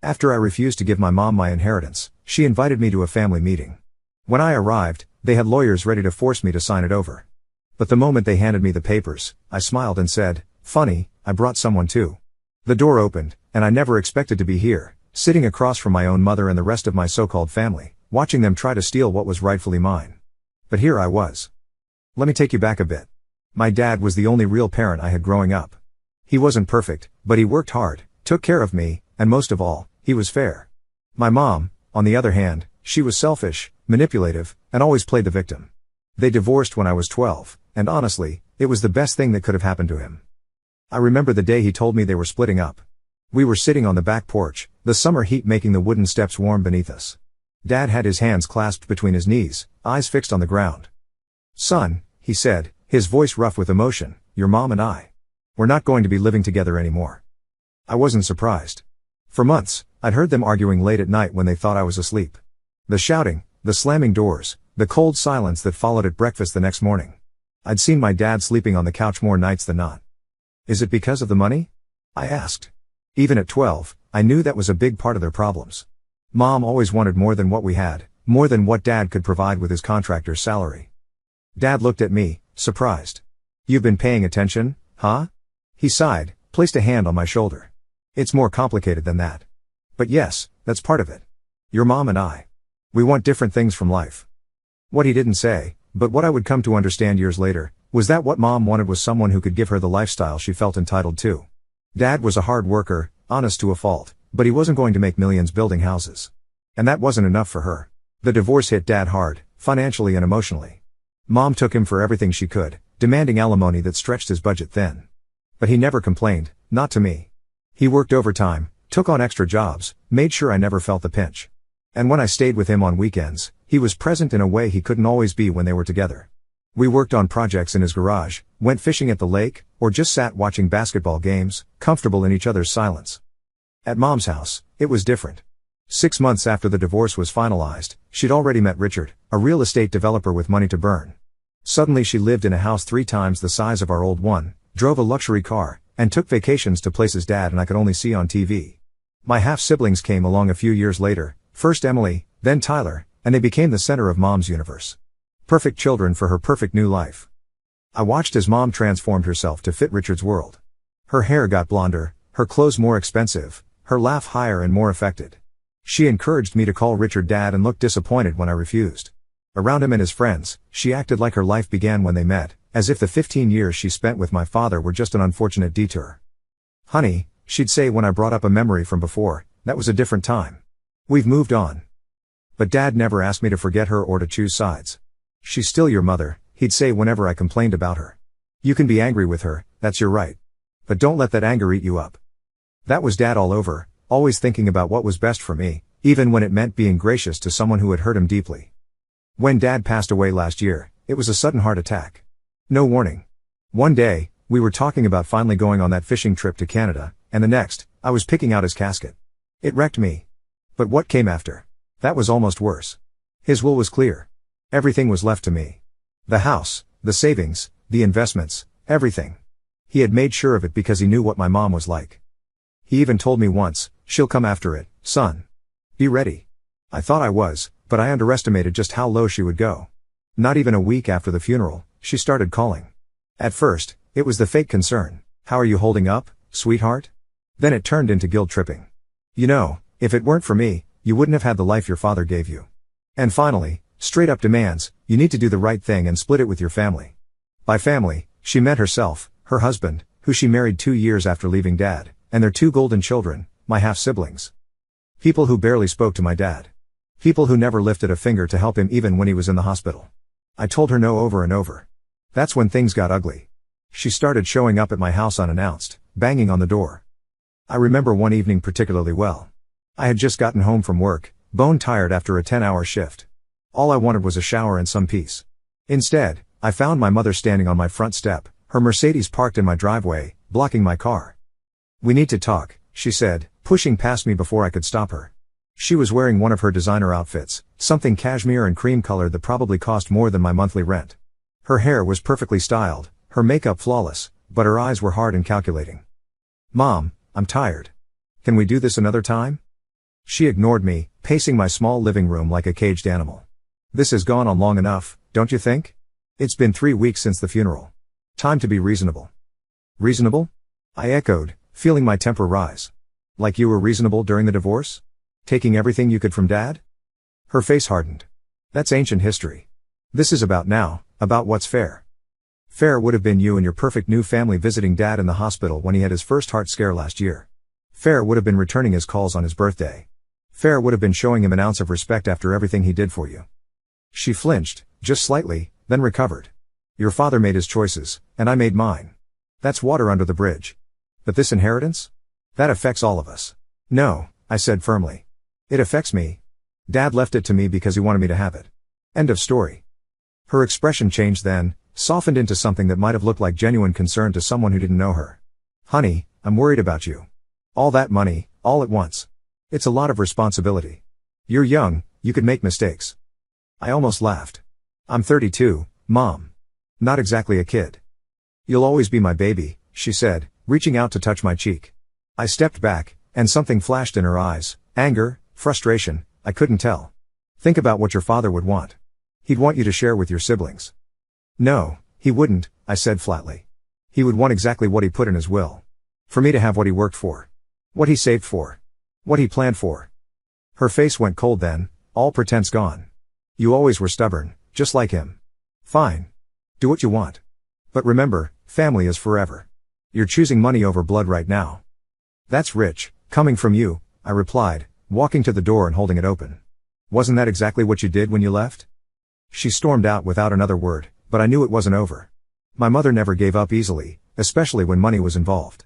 After I refused to give my mom my inheritance, she invited me to a family meeting. When I arrived, they had lawyers ready to force me to sign it over. But the moment they handed me the papers, I smiled and said, "Funny, I brought someone too." The door opened, and I never expected to be here, sitting across from my own mother and the rest of my so-called family, watching them try to steal what was rightfully mine. But here I was. Let me take you back a bit. My dad was the only real parent I had growing up. He wasn't perfect, but he worked hard, took care of me, and most of all, he was fair. My mom, on the other hand, she was selfish, manipulative, and always played the victim. They divorced when I was 12, and honestly, it was the best thing that could have happened to him. I remember the day he told me they were splitting up. We were sitting on the back porch, the summer heat making the wooden steps warm beneath us. Dad had his hands clasped between his knees, eyes fixed on the ground. "Son," he said, his voice rough with emotion, "your mom and we're not going to be living together anymore." I wasn't surprised. For months, I'd heard them arguing late at night when they thought I was asleep. The shouting, the slamming doors, the cold silence that followed at breakfast the next morning. I'd seen my dad sleeping on the couch more nights than not. "Is it because of the money?" I asked. Even at 12, I knew that was a big part of their problems. Mom always wanted more than what we had, more than what Dad could provide with his contractor's salary. Dad looked at me, surprised. "You've been paying attention, huh?" He sighed, placed a hand on my shoulder. "It's more complicated than that. But yes, that's part of it. Your mom and we want different things from life." What he didn't say, but what I would come to understand years later, was that what Mom wanted was someone who could give her the lifestyle she felt entitled to. Dad was a hard worker, honest to a fault, but he wasn't going to make millions building houses. And that wasn't enough for her. The divorce hit Dad hard, financially and emotionally. Mom took him for everything she could, demanding alimony that stretched his budget thin. But he never complained, not to me. He worked overtime, took on extra jobs, made sure I never felt the pinch. And when I stayed with him on weekends, he was present in a way he couldn't always be when they were together. We worked on projects in his garage, went fishing at the lake, or just sat watching basketball games, comfortable in each other's silence. At Mom's house, it was different. 6 months after the divorce was finalized, she'd already met Richard, a real estate developer with money to burn. Suddenly she lived in a house 3 times the size of our old one, drove a luxury car, and took vacations to places Dad and I could only see on TV. My half-siblings came along a few years later, first Emily, then Tyler, and they became the center of Mom's universe. Perfect children for her perfect new life. I watched as Mom transformed herself to fit Richard's world. Her hair got blonder, her clothes more expensive, her laugh higher and more affected. She encouraged me to call Richard Dad and looked disappointed when I refused. Around him and his friends, she acted like her life began when they met, as if the 15 years she spent with my father were just an unfortunate detour. "Honey," she'd say when I brought up a memory from before, "that was a different time. We've moved on." But Dad never asked me to forget her or to choose sides. "She's still your mother," he'd say whenever I complained about her. "You can be angry with her, that's your right. But don't let that anger eat you up." That was Dad all over, always thinking about what was best for me, even when it meant being gracious to someone who had hurt him deeply. When Dad passed away last year, it was a sudden heart attack. No warning. One day, we were talking about finally going on that fishing trip to Canada, and the next, I was picking out his casket. It wrecked me. But what came after? That was almost worse. His will was clear. Everything was left to me. The house, the savings, the investments, everything. He had made sure of it because he knew what my mom was like. He even told me once, "She'll come after it, son. Be ready." I thought I was, but I underestimated just how low she would go. Not even a week after the funeral, she started calling. At first, it was the fake concern. "How are you holding up, sweetheart?" Then it turned into guilt-tripping. "You know, if it weren't for me, you wouldn't have had the life your father gave you." And finally, straight-up demands, "You need to do the right thing and split it with your family." By family, she meant herself, her husband, who she married 2 years after leaving Dad, and their 2 golden children, my half-siblings. People who barely spoke to my dad. People who never lifted a finger to help him even when he was in the hospital. I told her no over and over. That's when things got ugly. She started showing up at my house unannounced, banging on the door. I remember one evening particularly well. I had just gotten home from work, bone-tired after a 10-hour shift. All I wanted was a shower and some peace. Instead, I found my mother standing on my front step, her Mercedes parked in my driveway, blocking my car. "We need to talk," she said, pushing past me before I could stop her. She was wearing one of her designer outfits, something cashmere and cream colored that probably cost more than my monthly rent. Her hair was perfectly styled, her makeup flawless, but her eyes were hard and calculating. "Mom, I'm tired. Can we do this another time?" She ignored me, pacing my small living room like a caged animal. This has gone on long enough, don't you think? It's been 3 weeks since the funeral. Time to be reasonable. Reasonable? I echoed, feeling my temper rise. Like you were reasonable during the divorce? Taking everything you could from Dad? Her face hardened. That's ancient history. This is about now, about what's fair. Fair would have been you and your perfect new family visiting Dad in the hospital when he had his first heart scare last year. Fair would have been returning his calls on his birthday. Fair would have been showing him an ounce of respect after everything he did for you. She flinched, just slightly, then recovered. Your father made his choices, and I made mine. That's water under the bridge. But this inheritance? That affects all of us. No, I said firmly. It affects me. Dad left it to me because he wanted me to have it. End of story. Her expression changed then, softened into something that might have looked like genuine concern to someone who didn't know her. Honey, I'm worried about you. All that money, all at once. It's a lot of responsibility. You're young, you could make mistakes. I almost laughed. I'm 32, Mom. Not exactly a kid. You'll always be my baby, she said, reaching out to touch my cheek. I stepped back, and something flashed in her eyes, anger, frustration, I couldn't tell. Think about what your father would want. He'd want you to share with your siblings. No, he wouldn't, I said flatly. He would want exactly what he put in his will. For me to have what he worked for. What he saved for. What he planned for. Her face went cold then, all pretense gone. You always were stubborn, just like him. Fine. Do what you want. But remember, family is forever. You're choosing money over blood right now. That's rich, coming from you, I replied, walking to the door and holding it open. Wasn't that exactly what you did when you left? She stormed out without another word, but I knew it wasn't over. My mother never gave up easily, especially when money was involved.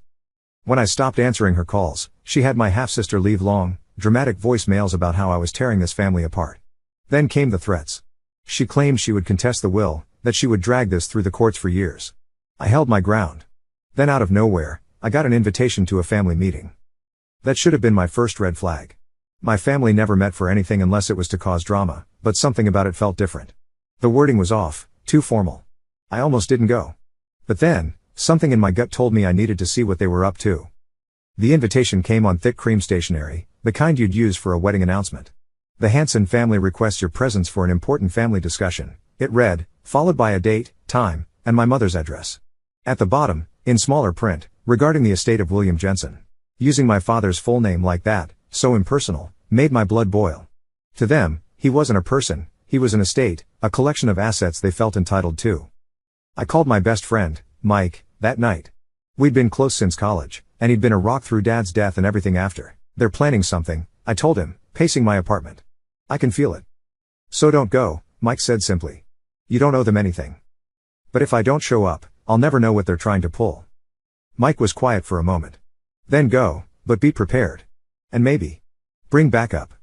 When I stopped answering her calls, she had my half-sister leave long, dramatic voicemails about how I was tearing this family apart. Then came the threats. She claimed she would contest the will, that she would drag this through the courts for years. I held my ground. Then out of nowhere, I got an invitation to a family meeting. That should have been my first red flag. My family never met for anything unless it was to cause drama, but something about it felt different. The wording was off, too formal. I almost didn't go. But then, something in my gut told me I needed to see what they were up to. The invitation came on thick cream stationery, the kind you'd use for a wedding announcement. The Hanson family requests your presence for an important family discussion, it read, followed by a date, time, and my mother's address. At the bottom, in smaller print, regarding the estate of William Jensen. Using my father's full name like that, so impersonal, made my blood boil. To them, he wasn't a person, he was an estate, a collection of assets they felt entitled to. I called my best friend, Mike, that night. We'd been close since college, and he'd been a rock through Dad's death and everything after. They're planning something, I told him, pacing my apartment. I can feel it. So don't go, Mike said simply. You don't owe them anything. But if I don't show up, I'll never know what they're trying to pull. Mike was quiet for a moment. Then go, but be prepared. And maybe bring backup.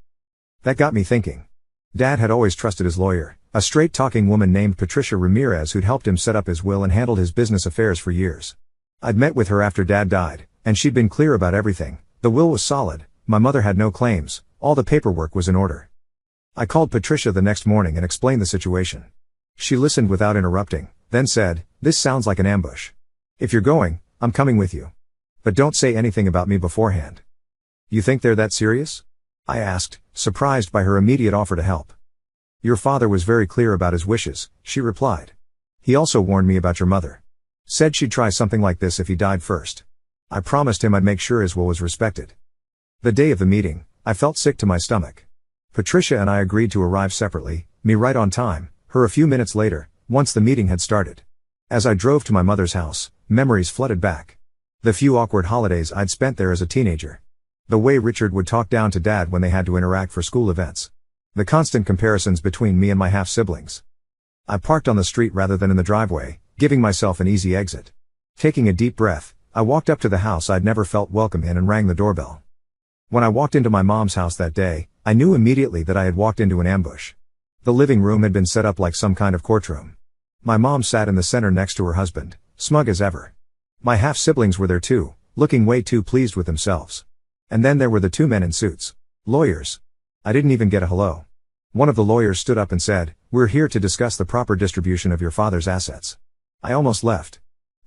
That got me thinking. Dad had always trusted his lawyer, a straight-talking woman named Patricia Ramirez who'd helped him set up his will and handled his business affairs for years. I'd met with her after Dad died, and she'd been clear about everything. The will was solid, my mother had no claims, all the paperwork was in order. I called Patricia the next morning and explained the situation. She listened without interrupting, then said, "This sounds like an ambush. If you're going, I'm coming with you. But don't say anything about me beforehand." You think they're that serious? I asked, surprised by her immediate offer to help. Your father was very clear about his wishes, she replied. He also warned me about your mother. Said she'd try something like this if he died first. I promised him I'd make sure his will was respected. The day of the meeting, I felt sick to my stomach. Patricia and I agreed to arrive separately, me right on time, her a few minutes later, once the meeting had started. As I drove to my mother's house, memories flooded back. The few awkward holidays I'd spent there as a teenager. The way Richard would talk down to Dad when they had to interact for school events. The constant comparisons between me and my half-siblings. I parked on the street rather than in the driveway, giving myself an easy exit. Taking a deep breath, I walked up to the house I'd never felt welcome in and rang the doorbell. When I walked into my mom's house that day, I knew immediately that I had walked into an ambush. The living room had been set up like some kind of courtroom. My mom sat in the center next to her husband, smug as ever. My half-siblings were there too, looking way too pleased with themselves. And then there were the two men in suits. Lawyers. I didn't even get a hello. One of the lawyers stood up and said, "We're here to discuss the proper distribution of your father's assets." I almost left.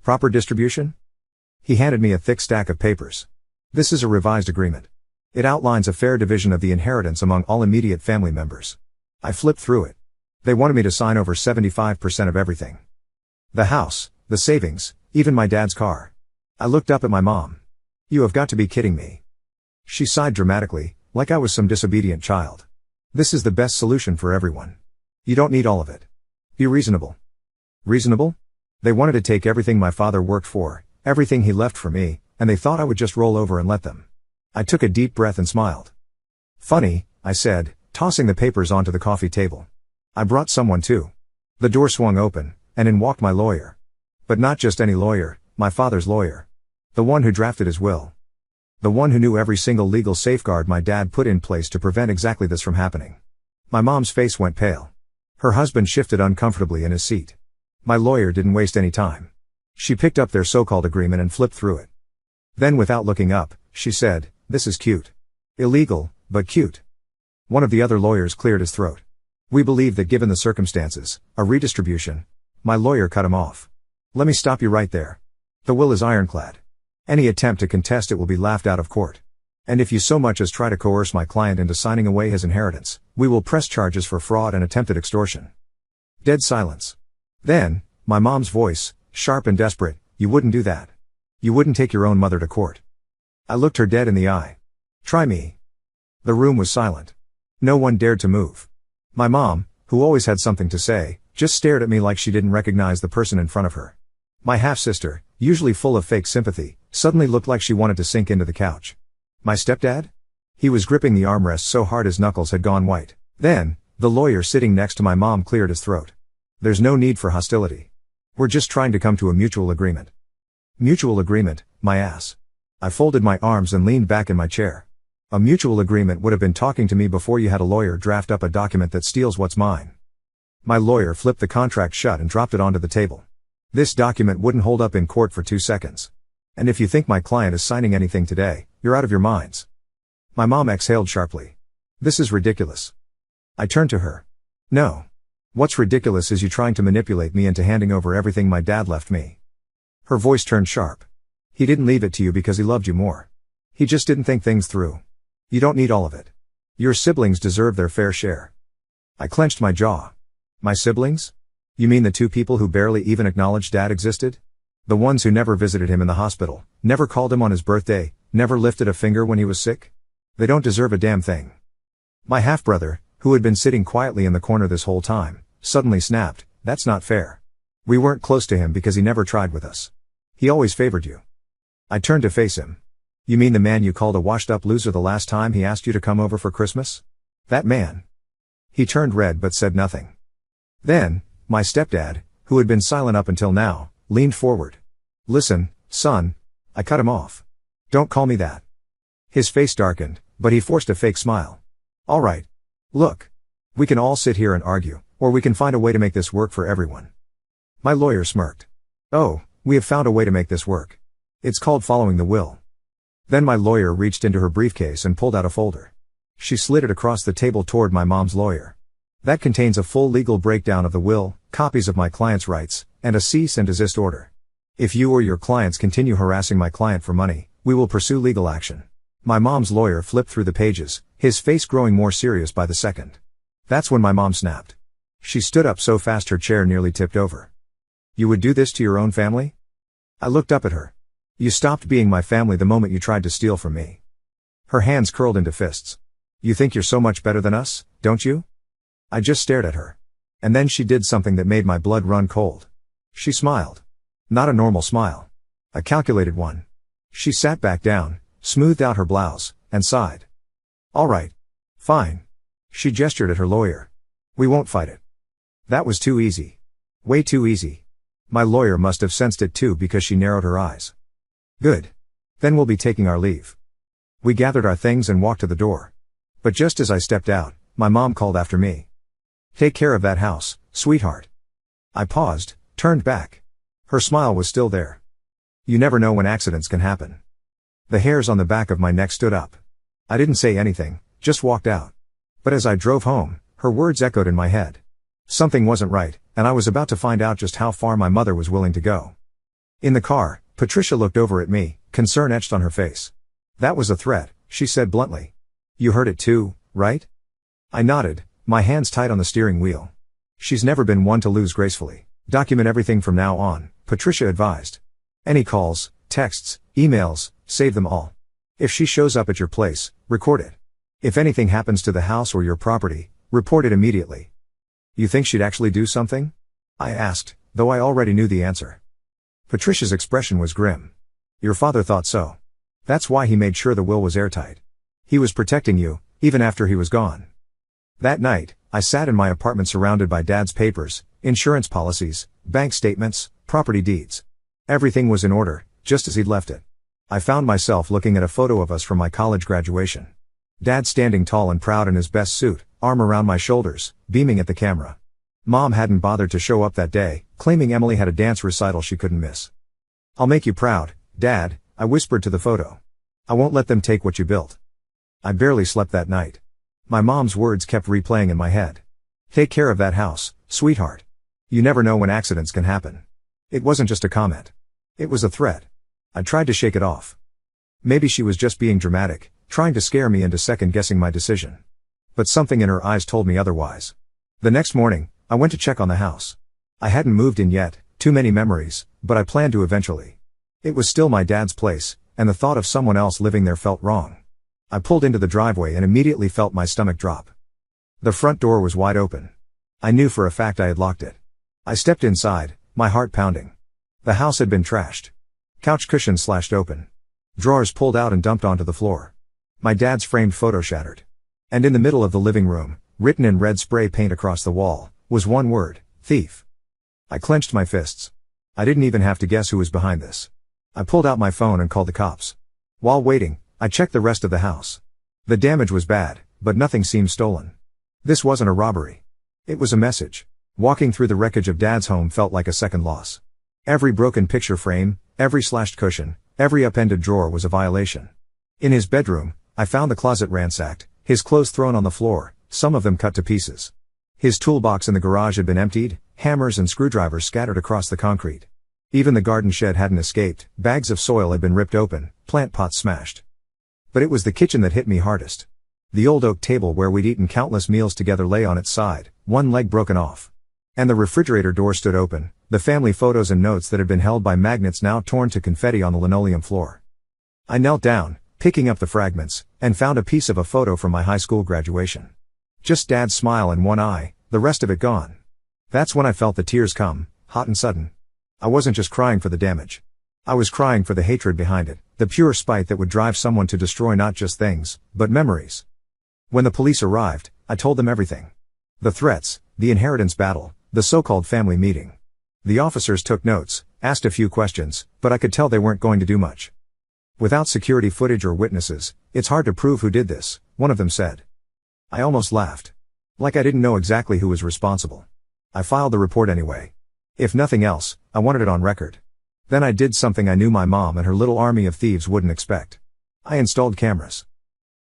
Proper distribution? He handed me a thick stack of papers. This is a revised agreement. It outlines a fair division of the inheritance among all immediate family members. I flipped through it. They wanted me to sign over 75% of everything. The house, the savings, even my dad's car. I looked up at my mom. You have got to be kidding me. She sighed dramatically, like I was some disobedient child. This is the best solution for everyone. You don't need all of it. Be reasonable. Reasonable? They wanted to take everything my father worked for, everything he left for me, and they thought I would just roll over and let them. I took a deep breath and smiled. Funny, I said, tossing the papers onto the coffee table. I brought someone too. The door swung open, and in walked my lawyer. But not just any lawyer, my father's lawyer. The one who drafted his will. The one who knew every single legal safeguard my dad put in place to prevent exactly this from happening. My mom's face went pale. Her husband shifted uncomfortably in his seat. My lawyer didn't waste any time. She picked up their so-called agreement and flipped through it. Then without looking up, she said, "This is cute. Illegal, but cute." One of the other lawyers cleared his throat. "We believe that given the circumstances, a redistribution." My lawyer cut him off. "Let me stop you right there. The will is ironclad. Any attempt to contest it will be laughed out of court. And if you so much as try to coerce my client into signing away his inheritance, we will press charges for fraud and attempted extortion." Dead silence. Then, my mom's voice, sharp and desperate, "You wouldn't do that. You wouldn't take your own mother to court." I looked her dead in the eye. "Try me." The room was silent. No one dared to move. My mom, who always had something to say, just stared at me like she didn't recognize the person in front of her. My half-sister, usually full of fake sympathy, suddenly looked like she wanted to sink into the couch. My stepdad? He was gripping the armrest so hard his knuckles had gone white. Then, the lawyer sitting next to my mom cleared his throat. "There's no need for hostility. We're just trying to come to a mutual agreement." Mutual agreement, my ass. I folded my arms and leaned back in my chair. A mutual agreement would have been talking to me before you had a lawyer draft up a document that steals what's mine. My lawyer flipped the contract shut and dropped it onto the table. "This document wouldn't hold up in court for 2 seconds. And if you think my client is signing anything today, you're out of your minds." My mom exhaled sharply. "This is ridiculous." I turned to her. "No. What's ridiculous is you trying to manipulate me into handing over everything my dad left me." Her voice turned sharp. "He didn't leave it to you because he loved you more. He just didn't think things through. You don't need all of it. Your siblings deserve their fair share." I clenched my jaw. My siblings? You mean the 2 people who barely even acknowledged Dad existed? The ones who never visited him in the hospital, never called him on his birthday, never lifted a finger when he was sick? They don't deserve a damn thing. My half-brother, who had been sitting quietly in the corner this whole time, suddenly snapped, "That's not fair. We weren't close to him because he never tried with us. He always favored you." I turned to face him. "You mean the man you called a washed-up loser the last time he asked you to come over for Christmas? That man?" He turned red but said nothing. Then, my stepdad, who had been silent up until now, leaned forward. "Listen, son." I cut him off. "Don't call me that." His face darkened, but he forced a fake smile. "All right. Look. We can all sit here and argue, or we can find a way to make this work for everyone." My lawyer smirked. "Oh, we have found a way to make this work. It's called following the will." Then my lawyer reached into her briefcase and pulled out a folder. She slid it across the table toward my mom's lawyer. "That contains a full legal breakdown of the will, copies of my client's rights, and a cease and desist order. If you or your clients continue harassing my client for money, we will pursue legal action." My mom's lawyer flipped through the pages, his face growing more serious by the second. That's when my mom snapped. She stood up so fast her chair nearly tipped over. "You would do this to your own family?" I looked up at her. "You stopped being my family the moment you tried to steal from me." Her hands curled into fists. "You think you're so much better than us, don't you?" I just stared at her. And then she did something that made my blood run cold. She smiled. Not a normal smile. A calculated one. She sat back down, smoothed out her blouse, and sighed. "All right. Fine." She gestured at her lawyer. "We won't fight it." That was too easy. Way too easy. My lawyer must have sensed it too because she narrowed her eyes. "Good. Then we'll be taking our leave." We gathered our things and walked to the door. But just as I stepped out, my mom called after me. "Take care of that house, sweetheart." I paused, turned back. Her smile was still there. You never know when accidents can happen. The hairs on the back of my neck stood up. I didn't say anything, just walked out. But as I drove home, her words echoed in my head. Something wasn't right, and I was about to find out just how far my mother was willing to go. In the car, Patricia looked over at me, concern etched on her face. That was a threat, she said bluntly. You heard it too, right? I nodded, my hands tight on the steering wheel. She's never been one to lose gracefully. Document everything from now on, Patricia advised. Any calls, texts, emails, save them all. If she shows up at your place, record it. If anything happens to the house or your property, report it immediately. You think she'd actually do something? I asked, though I already knew the answer. Patricia's expression was grim. Your father thought so. That's why he made sure the will was airtight. He was protecting you, even after he was gone. That night, I sat in my apartment surrounded by Dad's papers, insurance policies, bank statements, property deeds. Everything was in order, just as he'd left it. I found myself looking at a photo of us from my college graduation. Dad standing tall and proud in his best suit, arm around my shoulders, beaming at the camera. Mom hadn't bothered to show up that day, claiming Emily had a dance recital she couldn't miss. I'll make you proud, Dad, I whispered to the photo. I won't let them take what you built. I barely slept that night. My mom's words kept replaying in my head. Take care of that house, sweetheart. You never know when accidents can happen. It wasn't just a comment. It was a threat. I tried to shake it off. Maybe she was just being dramatic, trying to scare me into second-guessing my decision. But something in her eyes told me otherwise. The next morning, I went to check on the house. I hadn't moved in yet, too many memories, but I planned to eventually. It was still my dad's place, and the thought of someone else living there felt wrong. I pulled into the driveway and immediately felt my stomach drop. The front door was wide open. I knew for a fact I had locked it. I stepped inside, my heart pounding. The house had been trashed. Couch cushions slashed open. Drawers pulled out and dumped onto the floor. My dad's framed photo shattered. And in the middle of the living room, written in red spray paint across the wall, was one word: thief. I clenched my fists. I didn't even have to guess who was behind this. I pulled out my phone and called the cops. While waiting, I checked the rest of the house. The damage was bad, but nothing seemed stolen. This wasn't a robbery. It was a message. Walking through the wreckage of Dad's home felt like a second loss. Every broken picture frame, every slashed cushion, every upended drawer was a violation. In his bedroom, I found the closet ransacked, his clothes thrown on the floor, some of them cut to pieces. His toolbox in the garage had been emptied, hammers and screwdrivers scattered across the concrete. Even the garden shed hadn't escaped, bags of soil had been ripped open, plant pots smashed. But it was the kitchen that hit me hardest. The old oak table where we'd eaten countless meals together lay on its side, one leg broken off. And the refrigerator door stood open, the family photos and notes that had been held by magnets now torn to confetti on the linoleum floor. I knelt down, picking up the fragments, and found a piece of a photo from my high school graduation. Just Dad's smile in one eye, the rest of it gone. That's when I felt the tears come, hot and sudden. I wasn't just crying for the damage. I was crying for the hatred behind it, the pure spite that would drive someone to destroy not just things, but memories. When the police arrived, I told them everything. The threats, the inheritance battle, the so-called family meeting. The officers took notes, asked a few questions, but I could tell they weren't going to do much. Without security footage or witnesses, it's hard to prove who did this, one of them said. I almost laughed. Like I didn't know exactly who was responsible. I filed the report anyway. If nothing else, I wanted it on record. Then I did something I knew my mom and her little army of thieves wouldn't expect. I installed cameras.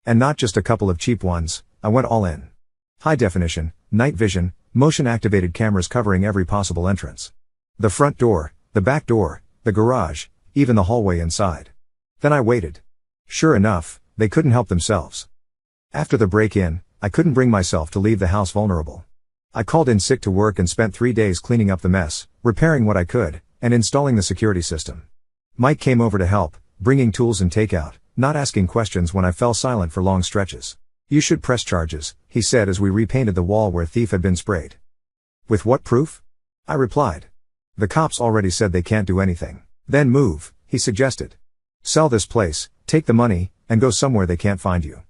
And not just a couple of cheap ones, I went all in. High definition, night vision, motion-activated cameras covering every possible entrance. The front door, the back door, the garage, even the hallway inside. Then I waited. Sure enough, they couldn't help themselves. After the break-in, I couldn't bring myself to leave the house vulnerable. I called in sick to work and spent 3 days cleaning up the mess, repairing what I could, and installing the security system. Mike came over to help, bringing tools and takeout, not asking questions when I fell silent for long stretches. You should press charges, he said as we repainted the wall where thief had been sprayed. With what proof? I replied. The cops already said they can't do anything. Then move, he suggested. Sell this place, take the money, and go somewhere they can't find you.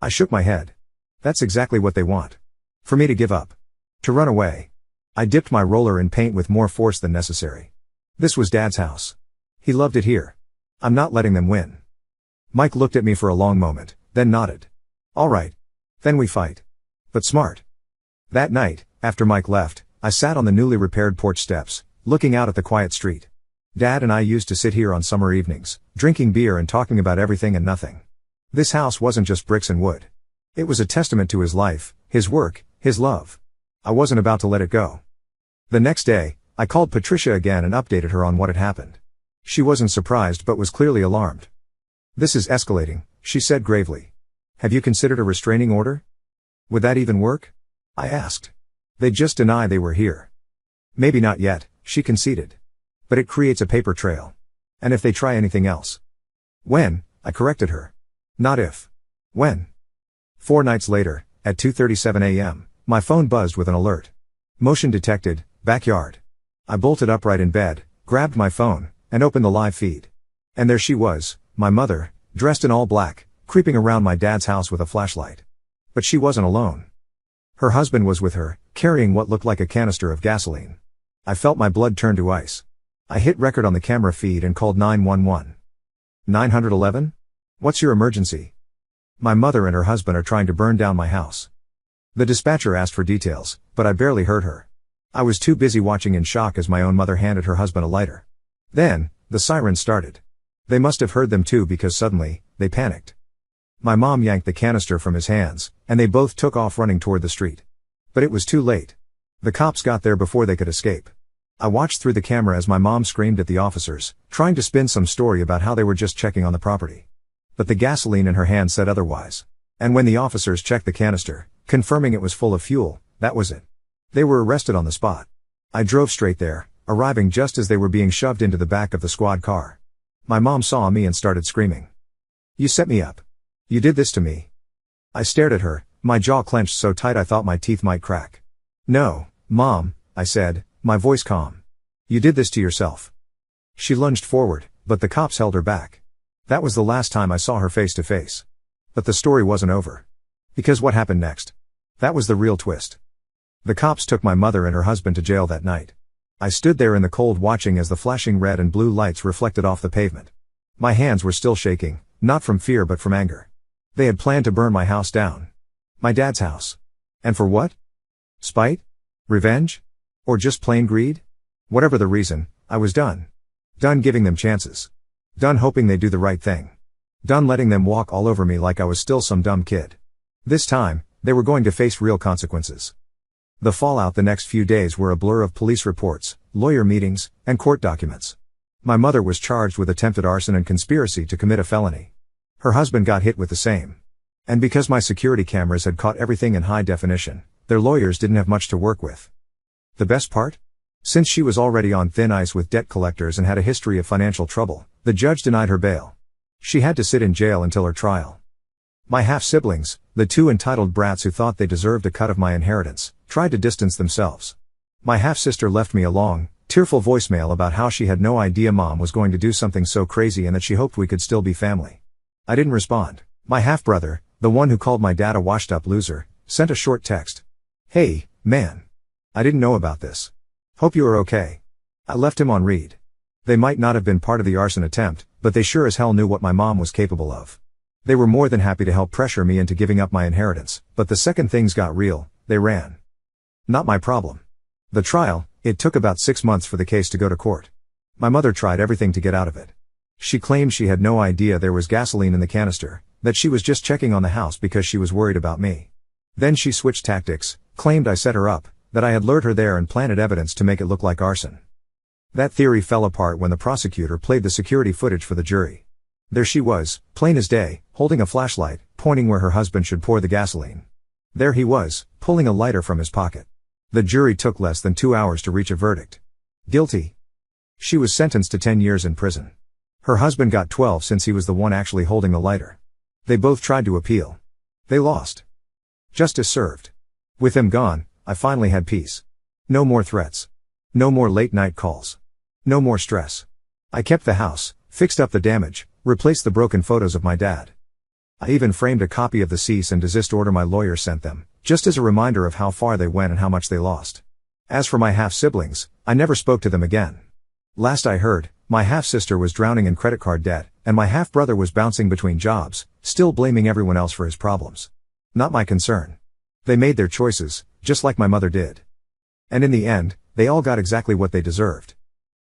I shook my head. That's exactly what they want. For me to give up. To run away. I dipped my roller in paint with more force than necessary. This was Dad's house. He loved it here. I'm not letting them win. Mike looked at me for a long moment, then nodded. All right. Then we fight. But smart. That night, after Mike left, I sat on the newly repaired porch steps, looking out at the quiet street. Dad and I used to sit here on summer evenings, drinking beer and talking about everything and nothing. This house wasn't just bricks and wood. It was a testament to his life, his work, his love. I wasn't about to let it go. The next day, I called Patricia again and updated her on what had happened. She wasn't surprised but was clearly alarmed. This is escalating, she said gravely. Have you considered a restraining order? Would that even work? I asked. They'd just deny they were here. Maybe not yet, she conceded. But it creates a paper trail. And if they try anything else? When? I corrected her. Not if. When? 4 nights later, at 2:37 a.m., my phone buzzed with an alert. Motion detected, backyard. I bolted upright in bed, grabbed my phone, and opened the live feed. And there she was, my mother, dressed in all black, creeping around my dad's house with a flashlight. But she wasn't alone. Her husband was with her, carrying what looked like a canister of gasoline. I felt my blood turn to ice. I hit record on the camera feed and called 911. 911? What's your emergency? My mother and her husband are trying to burn down my house. The dispatcher asked for details, but I barely heard her. I was too busy watching in shock as my own mother handed her husband a lighter. Then, the sirens started. They must have heard them too because suddenly, they panicked. My mom yanked the canister from his hands, and they both took off running toward the street. But it was too late. The cops got there before they could escape. I watched through the camera as my mom screamed at the officers, trying to spin some story about how they were just checking on the property. But the gasoline in her hand said otherwise. And when the officers checked the canister, confirming it was full of fuel, that was it. They were arrested on the spot. I drove straight there, arriving just as they were being shoved into the back of the squad car. My mom saw me and started screaming. You set me up. You did this to me. I stared at her, my jaw clenched so tight I thought my teeth might crack. No, Mom, I said, my voice calm. You did this to yourself. She lunged forward, but the cops held her back. That was the last time I saw her face to face. But the story wasn't over. Because what happened next? That was the real twist. The cops took my mother and her husband to jail that night. I stood there in the cold watching as the flashing red and blue lights reflected off the pavement. My hands were still shaking, not from fear but from anger. They had planned to burn my house down. My dad's house. And for what? Spite? Revenge? Or just plain greed? Whatever the reason, I was done. Done giving them chances. Done hoping they'd do the right thing. Done letting them walk all over me like I was still some dumb kid. This time, they were going to face real consequences. The fallout the next few days were a blur of police reports, lawyer meetings, and court documents. My mother was charged with attempted arson and conspiracy to commit a felony. Her husband got hit with the same. And because my security cameras had caught everything in high definition, their lawyers didn't have much to work with. The best part? Since she was already on thin ice with debt collectors and had a history of financial trouble, the judge denied her bail. She had to sit in jail until her trial. My half-siblings, the 2 entitled brats who thought they deserved a cut of my inheritance, tried to distance themselves. My half-sister left me a long, tearful voicemail about how she had no idea Mom was going to do something so crazy and that she hoped we could still be family. I didn't respond. My half-brother, the one who called my dad a washed-up loser, sent a short text. Hey, man. I didn't know about this. Hope you are okay. I left him on read. They might not have been part of the arson attempt, but they sure as hell knew what my mom was capable of. They were more than happy to help pressure me into giving up my inheritance, but the second things got real, they ran. Not my problem. The trial, it took about 6 months for the case to go to court. My mother tried everything to get out of it. She claimed she had no idea there was gasoline in the canister, that she was just checking on the house because she was worried about me. Then she switched tactics, claimed I set her up, that I had lured her there and planted evidence to make it look like arson. That theory fell apart when the prosecutor played the security footage for the jury. There she was, plain as day, holding a flashlight, pointing where her husband should pour the gasoline. There he was, pulling a lighter from his pocket. The jury took less than 2 hours to reach a verdict. Guilty. She was sentenced to 10 years in prison. Her husband got 12 since he was the one actually holding the lighter. They both tried to appeal. They lost. Justice served. With him gone, I finally had peace. No more threats. No more late-night calls. No more stress. I kept the house, fixed up the damage, replaced the broken photos of my dad. I even framed a copy of the cease and desist order my lawyer sent them, just as a reminder of how far they went and how much they lost. As for my half-siblings, I never spoke to them again. Last I heard, my half-sister was drowning in credit card debt, and my half-brother was bouncing between jobs, still blaming everyone else for his problems. Not my concern. They made their choices, just like my mother did. And in the end, they all got exactly what they deserved.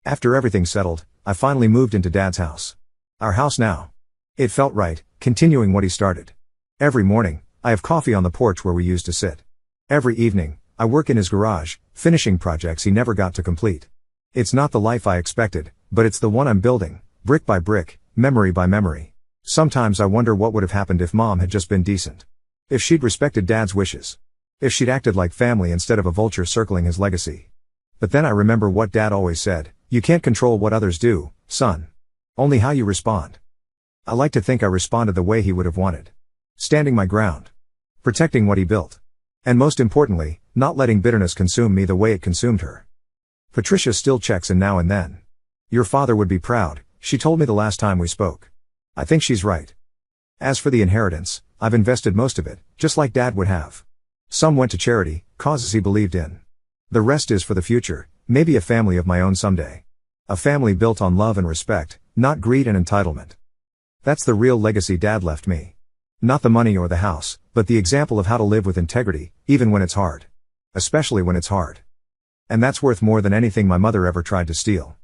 After everything settled, I finally moved into Dad's house. Our house now. It felt right, continuing what he started. Every morning, I have coffee on the porch where we used to sit. Every evening, I work in his garage, finishing projects he never got to complete. It's not the life I expected, but it's the one I'm building, brick by brick, memory by memory. Sometimes I wonder what would have happened if Mom had just been decent. If she'd respected Dad's wishes. If she'd acted like family instead of a vulture circling his legacy. But then I remember what Dad always said, you can't control what others do, son. Only how you respond. I like to think I responded the way he would have wanted. Standing my ground. Protecting what he built. And most importantly, not letting bitterness consume me the way it consumed her. Patricia still checks in now and then. Your father would be proud, she told me the last time we spoke. I think she's right. As for the inheritance, I've invested most of it, just like Dad would have. Some went to charity, causes he believed in. The rest is for the future, maybe a family of my own someday. A family built on love and respect, not greed and entitlement. That's the real legacy Dad left me. Not the money or the house, but the example of how to live with integrity, even when it's hard. Especially when it's hard. And that's worth more than anything my mother ever tried to steal.